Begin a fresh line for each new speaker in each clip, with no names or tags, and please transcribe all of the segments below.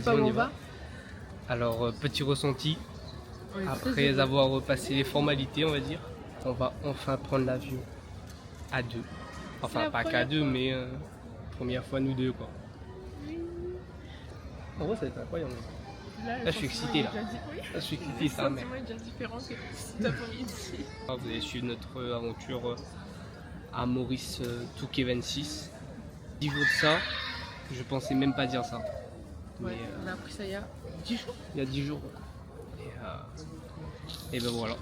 pas où on va.
Alors, petit ressenti,
Après
après avoir repassé les formalités, on va dire, on va enfin prendre l'avion à deux. Enfin, pas qu'à deux, mais première fois nous deux, quoi. En vrai, ça va être incroyable. Là, je suis excité, là. Je suis excité, ça, mais...
Le sentiment est déjà différent que si t'as pas envie ici.
Vous allez suivre notre aventure à Maurice Touquet 26. 10 jours de ça, je pensais même pas dire ça.
Ouais, on a appris ça il y a 10 jours.
Il y a 10 jours. Et ben voilà.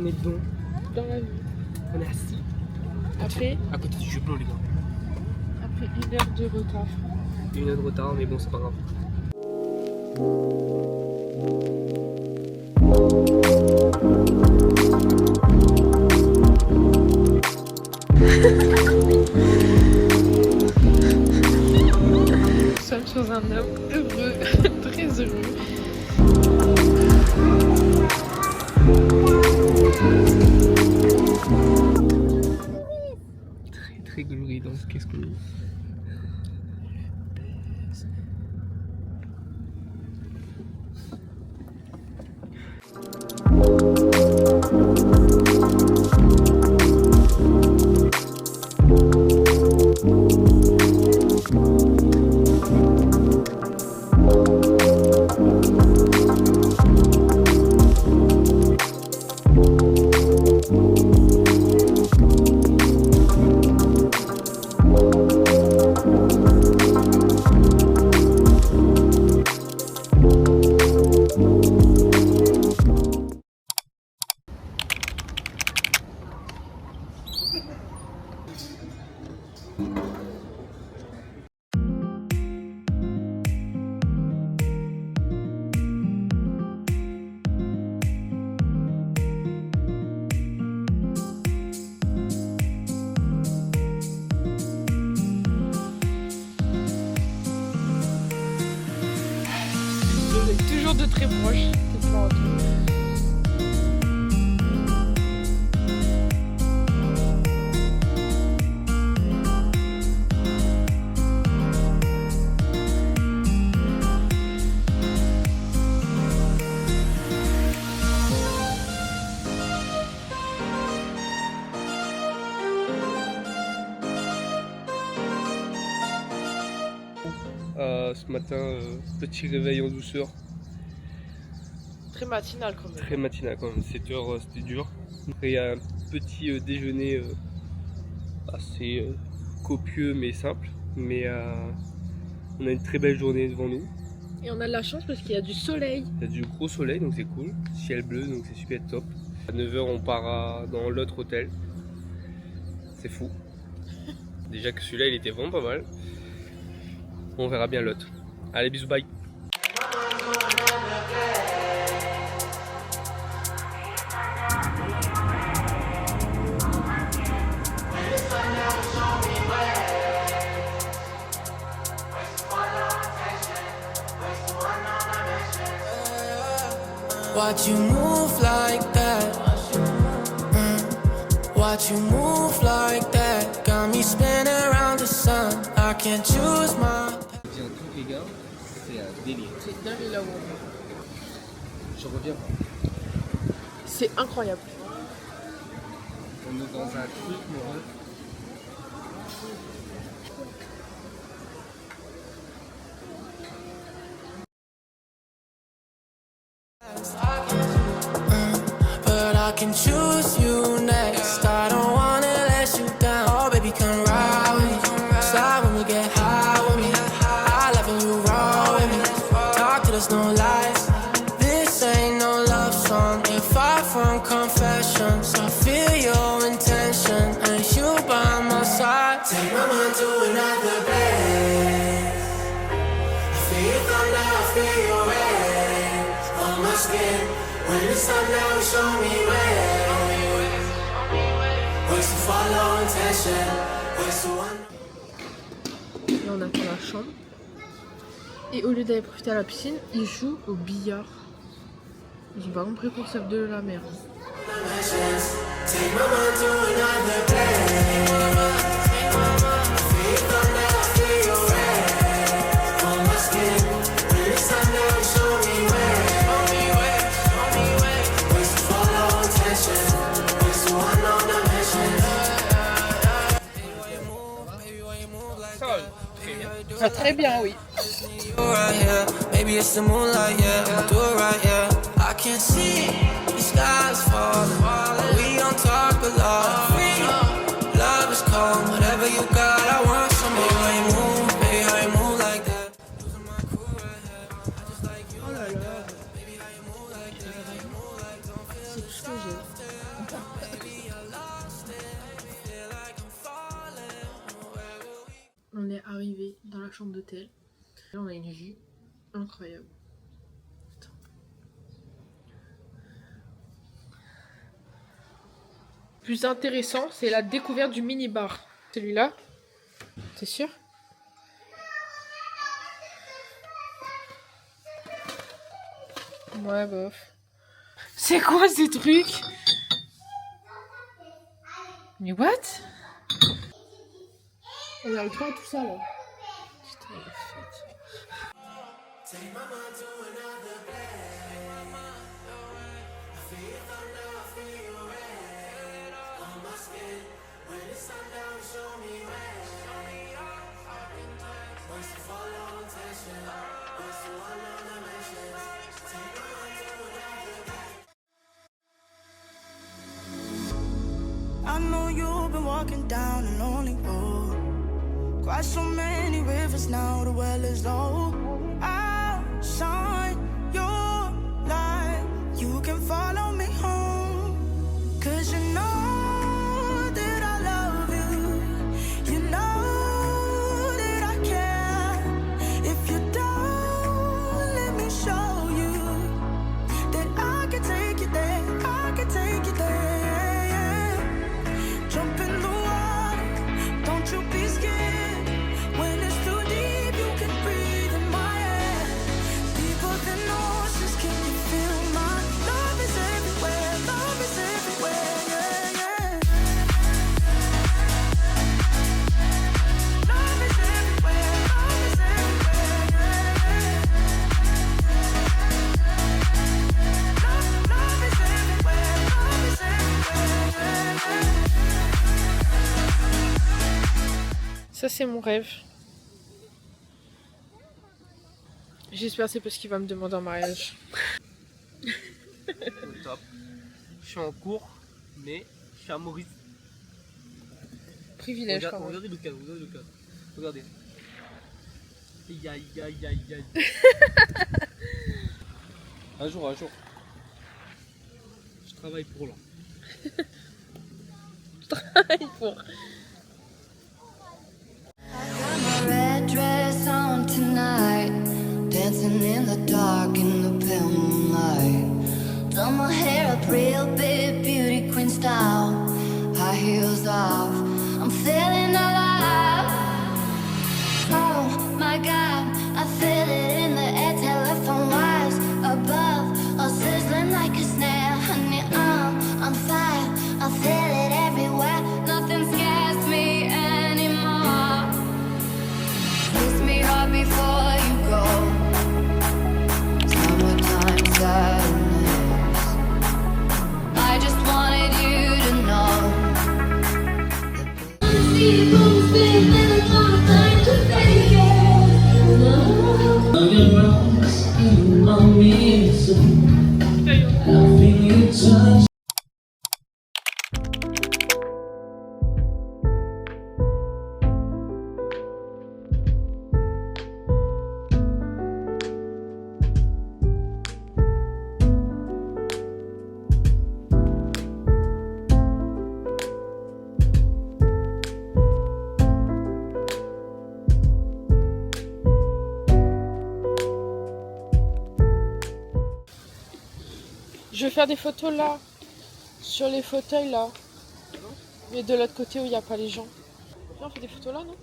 On est dedans.
Dans la vie.
On est assis.
Après,
À côté du Jublot, les gars.
après 1 heure de retard.
1 heure de retard, mais bon, c'est pas grave.
Nous sommes sur un homme heureux, très heureux.
Très très glory dans ce qu'est-ce qu'on est.
Toujours de très proche. Tes plans autour.
Ce matin, petit réveil en douceur.
Très matinal quand même.
Très matinal quand même, 7 heures c'était dur. Après il y a un petit déjeuner assez copieux mais simple. Mais on a une très belle journée devant nous.
Et on a de la chance parce qu'il y a du soleil.
Il y a du gros soleil donc c'est cool. Ciel bleu donc c'est super top. À 9 h on part dans l'autre hôtel. C'est fou. Déjà que celui-là il était vraiment pas mal. On verra bien l'autre. Allez bisous bye.
Watch you move like that. Watch you move like that. Got me spinning around the sun. I can't choose my.
Tiens, tous les gars, c'est un délire.
C'est dingue là où on est.
Je reviens pas.
C'est incroyable.
On est dans un truc, mon ref.
But I can choose you next. I don't wanna let you down. Oh, baby, come ride with me. Slide when we get high with me. I love when you roll with me. Talk to there's no lie. from confessions. I feel your intention, and you by my side. Take my mind to another place. I feel your thunder, I feel your rays on my skin. When it's time now, you show me ways. Ways to follow intention, ways to wonder.
Là on attend la chambre. Et au lieu d'aller profiter à la piscine, ils jouent au billard. J'ai pas compris qu'on sauve de la mer.
Ça, très bien.
Très bien, oui.
Maybe it's the moonlight, yeah. Do it right, yeah. I can see the skies falling, but we don't talk a lot. Love is cold, whatever you got, I want some. Baby, how you move, baby, how you move like that. Losing my cool right here. I just like you.
Oh là là.
Baby, how you move like that. How you move like don't feel
C'est tout ce que j'ai.
baby, I lost it. Feel like I'm falling. Where will we?
On est arrivé dans la chambre d'hôtel. Là, on a une vue incroyable. Attends. Plus intéressant, c'est la découverte du mini-bar. Celui-là, c'est sûr? Ouais, bof. C'est quoi ces trucs? Mais what? On arrive pas à tout ça là. Putain, la fête.
Take my mind to another place. I feel your thunder, I feel your rays on my skin. When it's sundown, show me ways. Ways to follow intention, ways to unknown dimensions. Take my mind to another place. I know you've been walking down a lonely road. Crossed so many rivers, now the well is low. Shine your light, you can follow me home. 'Cause you know that I love you. You know that I care. If you don't, let me show you that I can take you there. I can take you there. Jump in the water, don't you be scared. When it's too deep, you can breathe in my air. Deeper than oceans, can you feel my love is everywhere, yeah, yeah. Love is everywhere, yeah, yeah. Love is everywhere, yeah, yeah.
Ça, c'est mon rêve. J'espère que c'est parce qu'il va me demander en mariage.
Au top. Je suis en cours, mais je suis à Maurice.
Privilège, quand même.
Regardez le cadre, regardez le cadre. Regardez. Aïe aïe aïe aïe aïe. Un jour. Je travaille pour là.
Pour...
Red dress on tonight, dancing in the dark in the pale moonlight. Done my hair up real big, beauty queen style. High heels off, I'm feeling alive. Oh my God, I feel it in the air. Telephone wires above, all sizzling like a snare. Honey, I'm on fire. I feel it everywhere. Nothing scares me anymore. Kiss me hard before you go. Summertime sadness. I just wanted you to know.
Je vais faire des photos là, sur les fauteuils là. Mais de l'autre côté où il n'y a pas les gens. Viens, on fait des photos là, non?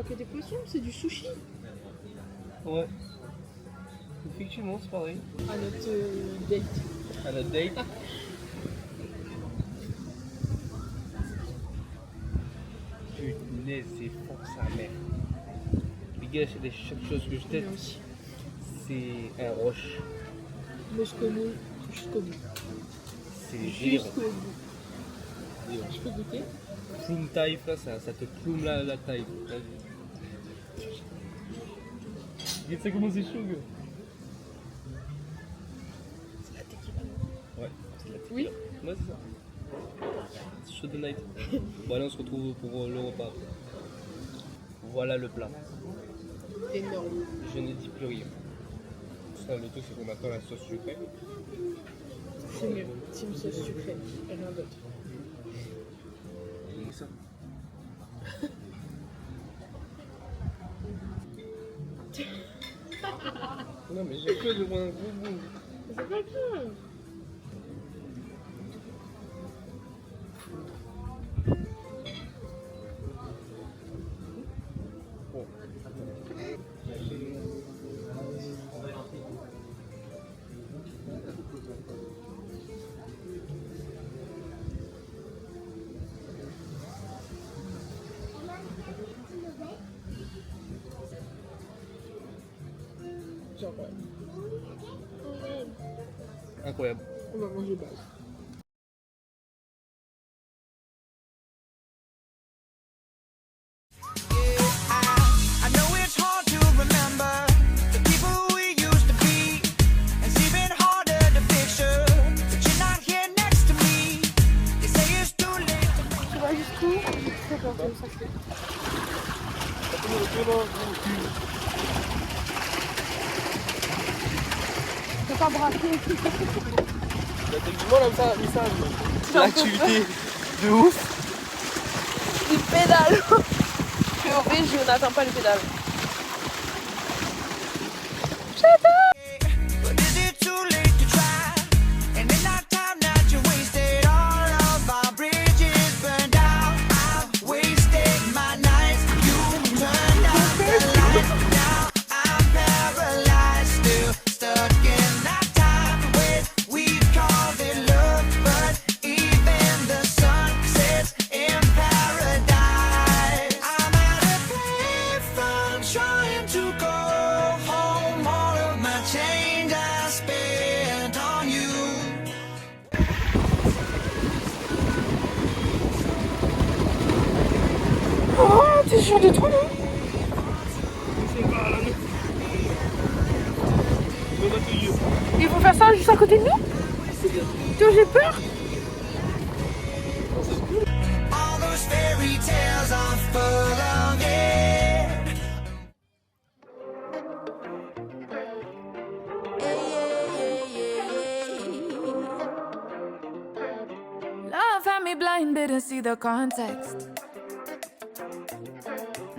Que des poissons, c'est du sushi.
Ouais. Effectivement, c'est pareil.
À notre date.
À notre date. Putain, c'est fort sa mère. Les gars, c'est des choses que je teste. C'est un roche.
Moscou jusqu'au bout.
C'est génial.
Je peux goûter?
Plume taille, là, ça te plume la taille. Regarde ça comment c'est chaud, gars.
C'est la tequila.
Ouais, c'est la tequila.
Oui.
Ouais, c'est ça. C'est chaud de night. Bon, allez, on se retrouve pour le repas. Voilà le plat.
Énorme.
Je ne dis plus rien. Ça, le truc, c'est qu'on attend la sauce sucrée.
C'est mieux. C'est une sauce sucrée et rien d'autre.
Ça. Non mais j'ai peur de voir un gros bout.
C'est pas grave.
Bon.
Genre,
Incroyable.
on va manger base.
I know it's hard to remember the people we used to be. It's even harder to picture that you're not here next to me. They say it's too late to make.
Tu vas jusqu'où? C'est pas comme ça que c'est. Pas braquer.
Techniquement, comme ça, l'activité de ouf.
Il pédale. Mais en vrai, je n'atteins pas les pédales.
But is it too late to try? And in that time that you wasted, all of our bridges burned out. I've wasted my nights. You turned out the lights. Now I'm paralyzed, still stuck in that time when we called it love. But even the sun sets in paradise. I'm out of play from trying to go home. All of my change I spent on you.
Oh, t'es sûr de toi, non? Il faut faire ça juste à côté de nous? Putain, j'ai peur.
All those fairy tales are full of it.
Love had me blind, didn't see the context.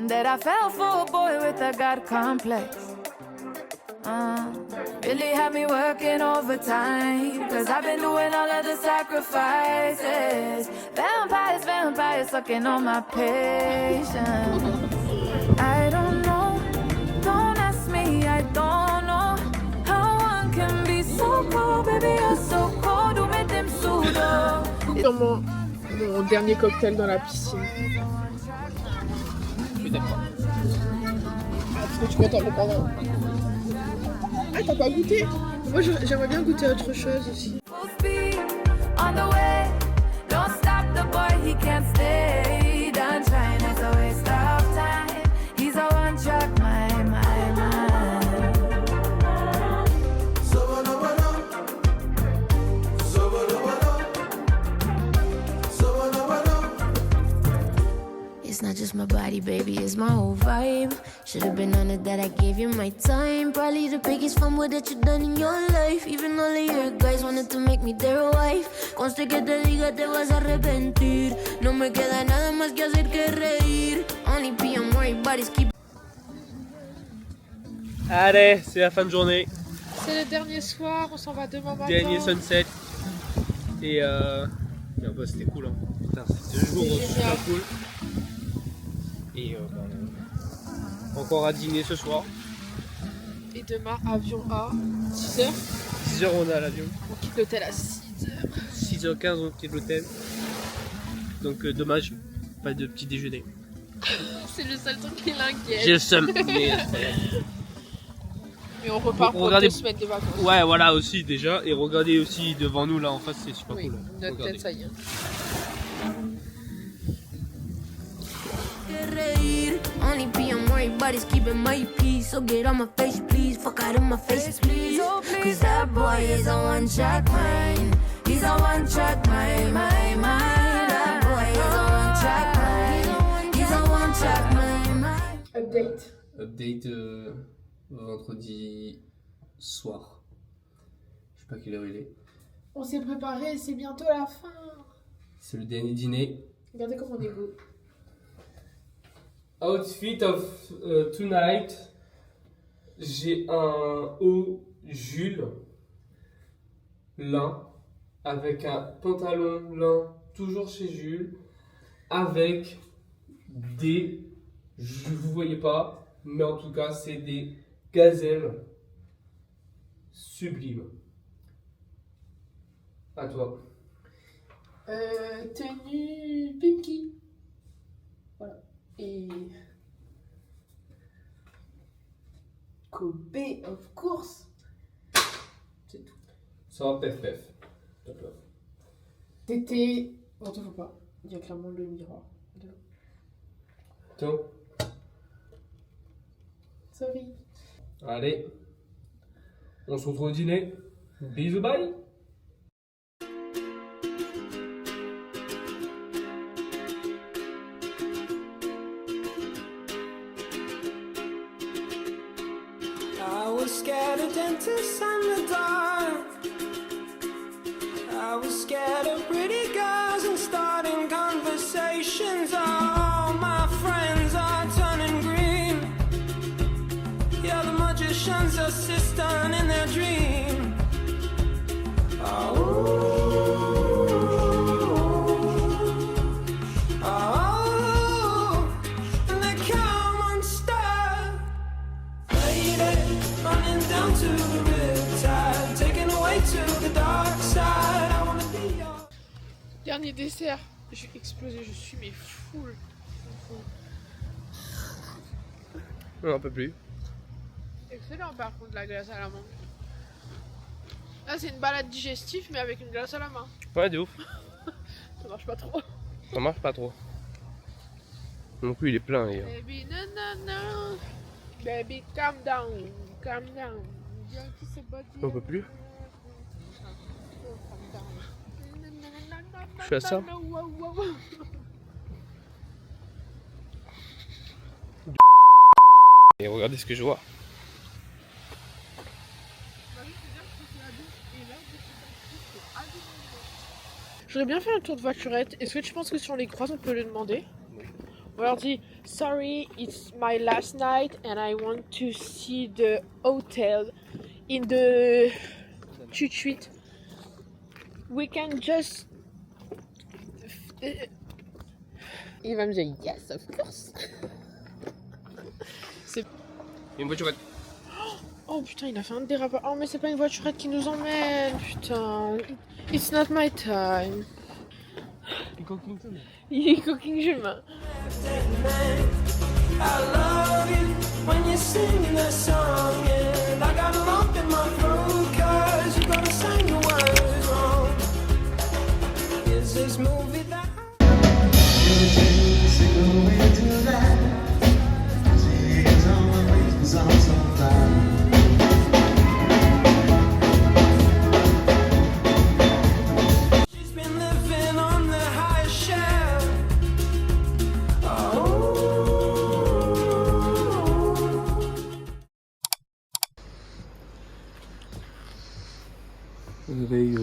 That I fell for a boy with a God complex. Really had me working overtime, 'cause I've been doing all of the sacrifices. Vampires, vampires sucking on my patience. I don't know, don't ask me, I don't know how one can be so cold, baby, you're so cold, ou met them pseudo.
Sûrement mon dernier cocktail dans la piscine.
Peut-être pas.
Parce que tu comptes en reprendre. Ah, t'as pas goûté? Moi, j'aimerais bien goûter autre chose aussi.
Full speed on the way, don't stop the boy, he can't stay. Done trying, it's a waste of time. He's a one track mind.
It's not just my body, baby, it's my whole vibe. Should've been on it that I gave you my time. Probably the biggest fumble that you done in your life. Even all of your guys wanted to make me their wife. Conste que te diga te vas a arrepentir. No me queda nada más que hacer que reír. Only PM worried bodies keep.
Allez, c'est la fin de journée.
C'est le dernier soir, on s'en va demain matin.
Dernier sunset. Et en fait, c'était cool. Hein. Putain, c'est 2 jours super cool. Et encore à dîner ce soir.
Et demain, avion à 6h.
6h on est à l'avion.
On quitte l'hôtel à 6h.
6h15 on quitte l'hôtel. Donc dommage, pas de petit déjeuner.
C'est le seul truc qui l'inquiète.
J'ai le seum. Mais c'est pas grave.
Et on repart pour
regardez-
2 semaines de vacances.
Ouais, voilà aussi déjà. Et regardez aussi devant nous là en face, c'est super
Oui,
cool.
notre
Regardez.
tête, ça y est.
Only PM worried bodies keeping my peace. So get on my face, please. Fuck out of my face, please. Cause that boy is a one track mind. He's a one track mind. That boy is a one track mind. He's a one track mind.
Update.
Update vendredi soir. Je sais pas quelle heure il est.
On s'est préparé, c'est bientôt la fin.
C'est le dernier dîner.
Regardez comme on est beau.
Outfit of tonight. J'ai un haut Jules lin avec un pantalon lin toujours chez Jules avec des, je vous voyez pas, mais en tout cas c'est des gazelles sublimes. À toi.
Tenue Pinky. Voilà. Et Kobe, of course. C'est tout.
Ça va pef pef. Top, top.
T'étais. Non, t'en faut pas. Il y a clairement le miroir.
Tiens.
Sorry.
Allez. On se retrouve au dîner. Bisous, bye.
I was scared of dentists and the dark. I was scared of pretty girls and starting conversations. All my friends are turning green. Yeah, the magician's assistant in their dream. Oh, and they come unstuck. Running down to the riptide, taken away to the dark side. I wanna be your.
Dernier dessert. Je vais exploser, je suis mais full.
On n'en peut plus.
Excellent par contre la glace à la menthe. Là c'est une balade digestive mais avec une glace à la main.
Ouais, de ouf.
Ça marche pas trop.
Ça marche pas trop. Non plus, il est plein, les gars.
Baby non non non. Baby calm down. Calm down.
On peut plus.
Calm down.
Je suis à ça. Et regardez ce que je vois.
J'aurais bien fait un tour de voiturette. Est-ce que tu penses que si on les croise, on peut le demander? On leur dit sorry, it's my last night and I want to see the hotel in the Chuchuit. We can just. Il va me dire yes, of course.
Une voiturette.
Oh putain, il a fait un dérapage. Oh, mais c'est pas une voiturette qui nous emmène, putain. It's not my time. Il est cooking chemin.
I love you when you're singing that song, and I got a lump in my throat 'cause you're gonna sing the words wrong. Is this movie that she's been living on the highest shelf?
Réveil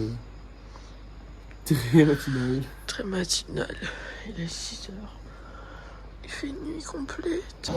très matinal.
Très matinal. Il est 6h. Il fait une nuit complète.